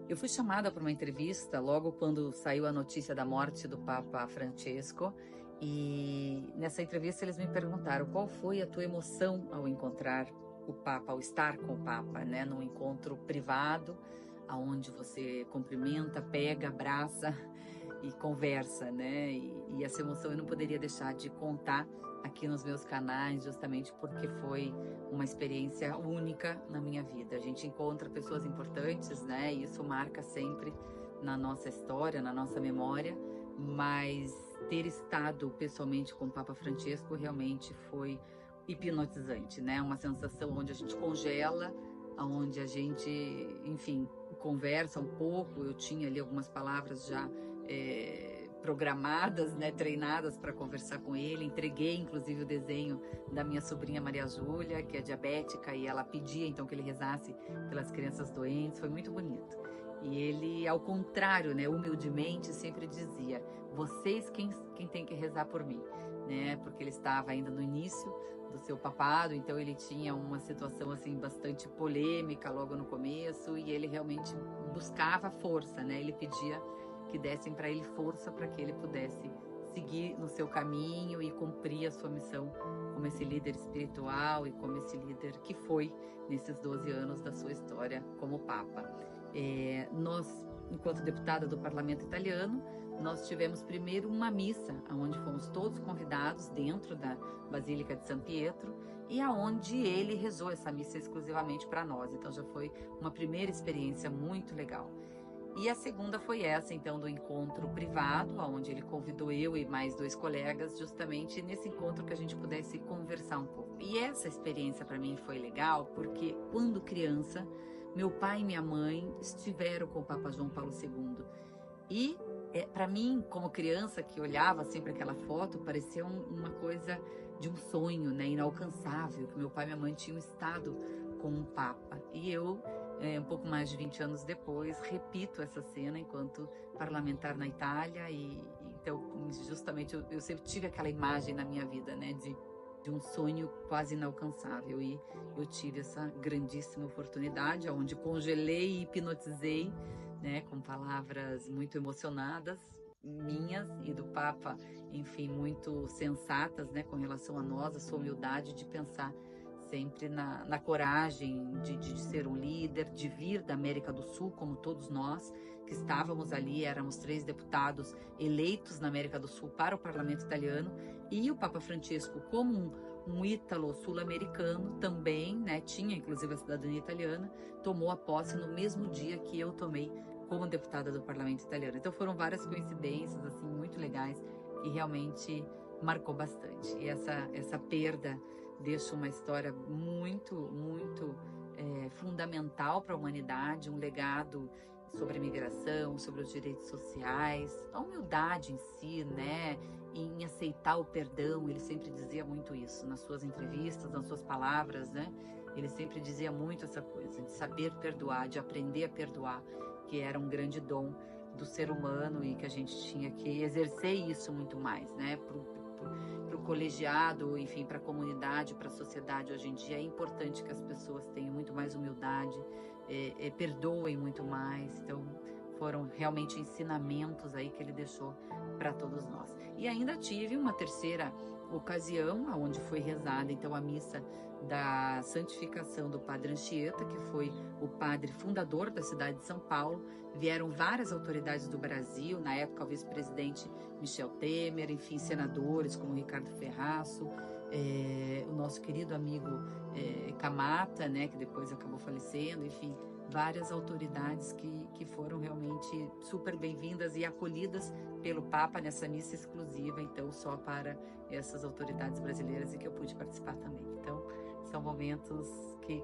Eu fui chamada para uma entrevista logo quando saiu a notícia da morte do Papa Francesco, e nessa entrevista eles me perguntaram qual foi a tua emoção ao encontrar o Papa, ao estar com o Papa, né, num encontro privado, aonde você cumprimenta, pega, abraça e conversa, né? E essa emoção eu não poderia deixar de contar aqui nos meus canais, justamente porque foi uma experiência única na minha vida. A gente encontra pessoas importantes, né? E isso marca sempre na nossa história, na nossa memória, mas ter estado pessoalmente com o Papa Francesco realmente foi hipnotizante, né? Uma sensação onde a gente congela, onde a gente, enfim, conversa um pouco. Eu tinha ali algumas palavras já programadas, né, treinadas para conversar com ele. Entreguei inclusive o desenho da minha sobrinha Maria Júlia, que é diabética, e ela pedia então que ele rezasse pelas crianças doentes. Foi muito bonito. E ele, ao contrário, né, humildemente sempre dizia: vocês quem tem que rezar por mim, né? Porque ele estava ainda no início do seu papado, então ele tinha uma situação assim bastante polêmica logo no começo, e ele realmente buscava força, né? Ele pedia que dessem para ele força para que ele pudesse seguir no seu caminho e cumprir a sua missão como esse líder espiritual e como esse líder que foi nesses 12 anos da sua história como Papa. Nós, enquanto deputada do Parlamento Italiano, nós tivemos primeiro uma missa, onde fomos todos convidados dentro da Basílica de San Pietro, e aonde ele rezou essa missa exclusivamente para nós. Então já foi uma primeira experiência muito legal. E a segunda foi essa, então, do encontro privado, onde ele convidou eu e mais 2 colegas, justamente nesse encontro que a gente pudesse conversar um pouco. E essa experiência para mim foi legal, porque quando criança, meu pai e minha mãe estiveram com o Papa João Paulo II. E para mim, como criança que olhava sempre aquela foto, parecia uma coisa de um sonho, né, inalcançável, que meu pai e minha mãe tinham estado com um Papa. E eu, um pouco mais de 20 anos depois, repito essa cena enquanto parlamentar na Itália, e então justamente eu sempre tive aquela imagem na minha vida, né, de um sonho quase inalcançável, e eu tive essa grandíssima oportunidade, onde congelei e hipnotizei, né, com palavras muito emocionadas, minhas e do Papa, enfim, muito sensatas, né, com relação a nós, a sua humildade de pensar sempre na coragem de ser um líder, de vir da América do Sul, como todos nós que estávamos ali. Éramos 3 deputados eleitos na América do Sul para o Parlamento Italiano, e o Papa Francesco, como um ítalo sul-americano também, né, tinha inclusive a cidadania italiana, tomou a posse no mesmo dia que eu tomei como deputada do Parlamento Italiano. Então foram várias coincidências assim muito legais, que realmente marcou bastante. E essa perda deixa uma história muito fundamental para a humanidade, um legado sobre a imigração, sobre os direitos sociais, a humildade em si, né, em aceitar o perdão. Ele sempre dizia muito isso nas suas entrevistas, nas suas palavras, né? Ele sempre dizia muito essa coisa de saber perdoar, de aprender a perdoar, que era um grande dom do ser humano, e que a gente tinha que exercer isso muito mais, né, para o colegiado, enfim, para a comunidade, para a sociedade. Hoje em dia é importante que as pessoas tenham muito mais humildade, perdoem muito mais. Então foram realmente ensinamentos aí que ele deixou para todos nós. E ainda tive uma terceira ocasião, onde foi rezada então a missa da santificação do Padre Anchieta, que foi o padre fundador da cidade de São Paulo. Vieram várias autoridades do Brasil, na época o vice-presidente Michel Temer, enfim, senadores como Ricardo Ferraço, o nosso querido amigo Camata, né, que depois acabou falecendo, enfim, várias autoridades que foram realmente super bem-vindas e acolhidas pelo Papa nessa missa exclusiva, então só para essas autoridades brasileiras, e que eu pude participar também. Então são momentos que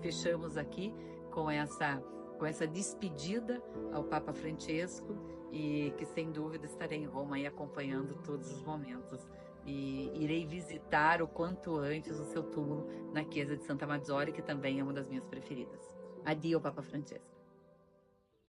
fechamos aqui com essa despedida ao Papa Francesco, e que sem dúvida estarei em Roma aí acompanhando todos os momentos, e irei visitar o quanto antes o seu túmulo na Chiesa de Santa Maggiore, que também é uma das minhas preferidas. Addio, Papa Francesco.